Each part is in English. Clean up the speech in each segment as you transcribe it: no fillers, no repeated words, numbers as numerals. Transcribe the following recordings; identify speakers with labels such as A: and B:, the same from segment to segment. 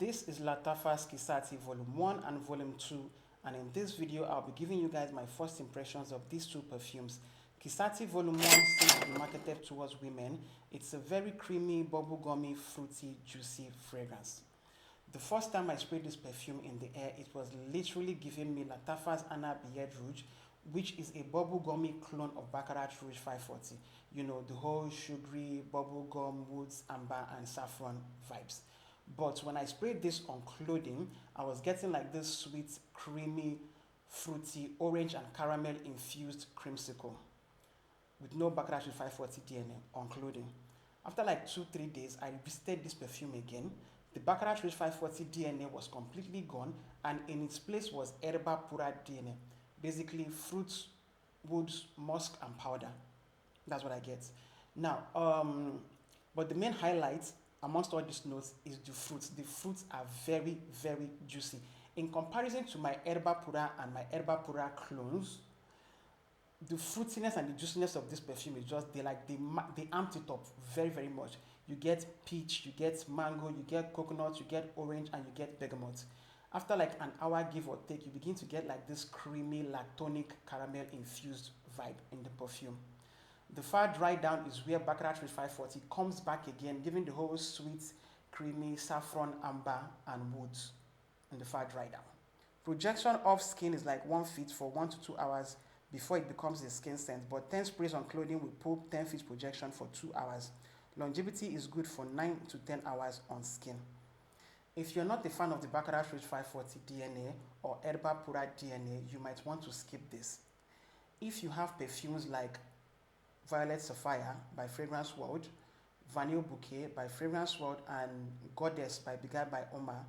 A: This is Lattafa's Qissati Volume 1 and Volume 2, and in this video I'll be giving you guys my first impressions of these two perfumes. Qissati Volume 1 seems to be marketed towards women. It's a very creamy, bubblegummy, fruity, juicy fragrance. The first time I sprayed this perfume in the air, it was literally giving me Lattafa's Beguilebyomaa Rouge, which is a bubblegummy clone of Baccarat Rouge 540. You know, the whole sugary, bubblegum, woods, amber, and saffron vibes. But when I sprayed this on clothing, I was getting like this sweet, creamy, fruity, orange and caramel infused creamsicle with no Baccarat Rouge 540 DNA on clothing. After like 2-3 days, I visited this perfume again. The Baccarat Rouge 540 DNA was completely gone, and in its place was erbapura DNA. Basically fruits, woods, musk, and powder. That's what I get. Now, but the main highlight amongst all these notes is the fruits. The fruits are very, very juicy. In comparison to my erbapura and my erbapura clones, the fruitiness and the juiciness of this perfume is just, they amped it up very, very much. You get peach, you get mango, you get coconut, you get orange, and you get bergamot. After like an hour, give or take, you begin to get like this creamy, lactonic, caramel infused vibe in the perfume. The far dry down is where Baccarat Rouge 540 comes back again, giving the whole sweet, creamy, saffron, amber, and woods in the far dry down. Projection off skin is like 1 feet for 1 to 2 hours before it becomes a skin scent, but 10 sprays on clothing will pull 10 feet projection for 2 hours. Longevity is good for 9 to 10 hours on skin. If you're not a fan of the Baccarat Rouge 540 DNA or erbapura DNA, you might want to skip this. If you have perfumes like Violet Sapphire by fragranceworld, Vanille Bouquet by fragranceworld, and Goddess by beguilebyomaa,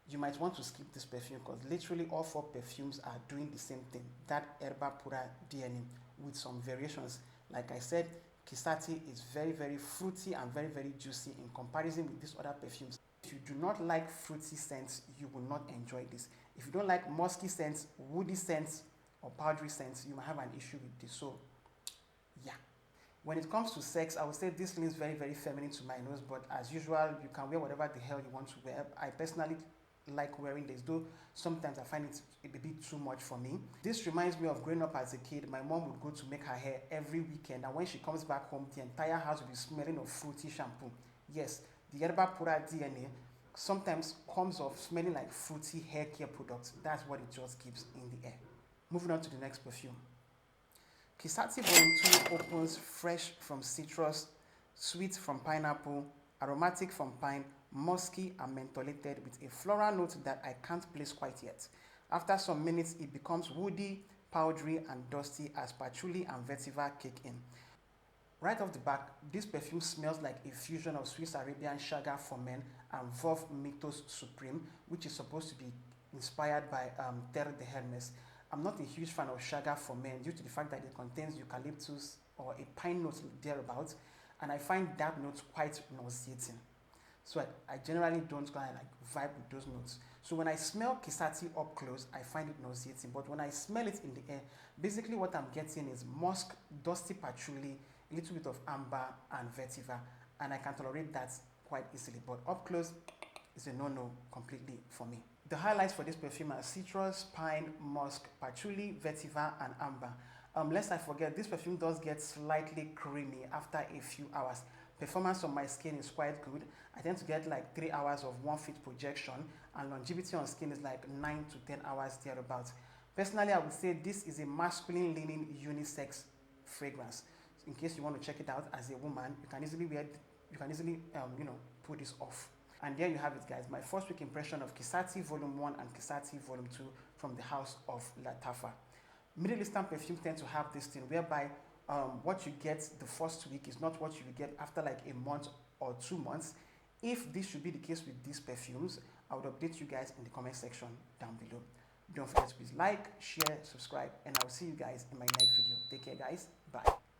A: you might want to skip this perfume because literally all 4 perfumes are doing the same thing, that erbapura DNA with some variations. Like I said, Qissati is very, very fruity and very, very juicy in comparison with these other perfumes. If you do not like fruity scents, you will not enjoy this. If you don't like musky scents, woody scents, or powdery scents, you might have an issue with this. So, yeah. When it comes to sex, I would say this leans very, very feminine to my nose, but as usual, you can wear whatever the hell you want to wear. I personally like wearing this, though sometimes I find it a bit too much for me. This reminds me of growing up as a kid. My mom would go to make her hair every weekend, and when she comes back home, the entire house will be smelling of fruity shampoo. Yes, the erbapura DNA sometimes comes off smelling like fruity hair care products. That's what it just keeps in the air. Moving on to the next perfume. Qissati Volume 2 opens fresh from citrus, sweet from pineapple, aromatic from pine, musky and mentholated with a floral note that I can't place quite yet. After some minutes, it becomes woody, powdery, and dusty as patchouli and vetiver kick in. Right off the back, this perfume smells like a fusion of Swissarabian Shaga for men and Vurv Mythos Supreme, which is supposed to be inspired by Terre de Hermes. I'm not a huge fan of Shaga for men due to the fact that it contains eucalyptus or a pine note thereabouts, and I find that note quite nauseating. So I generally don't kind of like vibe with those notes. So when I smell Qissati up close, I find it nauseating. But when I smell it in the air, basically what I'm getting is musk, dusty patchouli, a little bit of amber and vetiver, and I can tolerate that quite easily. But up close is a no-no completely for me. The highlights for this perfume are citrus, pine, musk, patchouli, vetiver, and amber. Lest I forget, this perfume does get slightly creamy after a few hours. Performance on my skin is quite good. I tend to get like 3 hours of 1 feet projection, and longevity on skin is like 9 to 10 hours thereabouts. Personally, I would say this is a masculine leaning unisex fragrance. In case you want to check it out as a woman, you can easily wear, pull this off. And there you have it, guys. My first week impression of Qissati Volume 1 and Qissati Volume 2 from the house of Lattafa. Middle Eastern perfumes tend to have this thing whereby what you get the first week is not what you will get after like a month or 2 months. If this should be the case with these perfumes, I would update you guys in the comment section down below. Don't forget to please like, share, subscribe, and I'll see you guys in my next video. Take care, guys. Bye.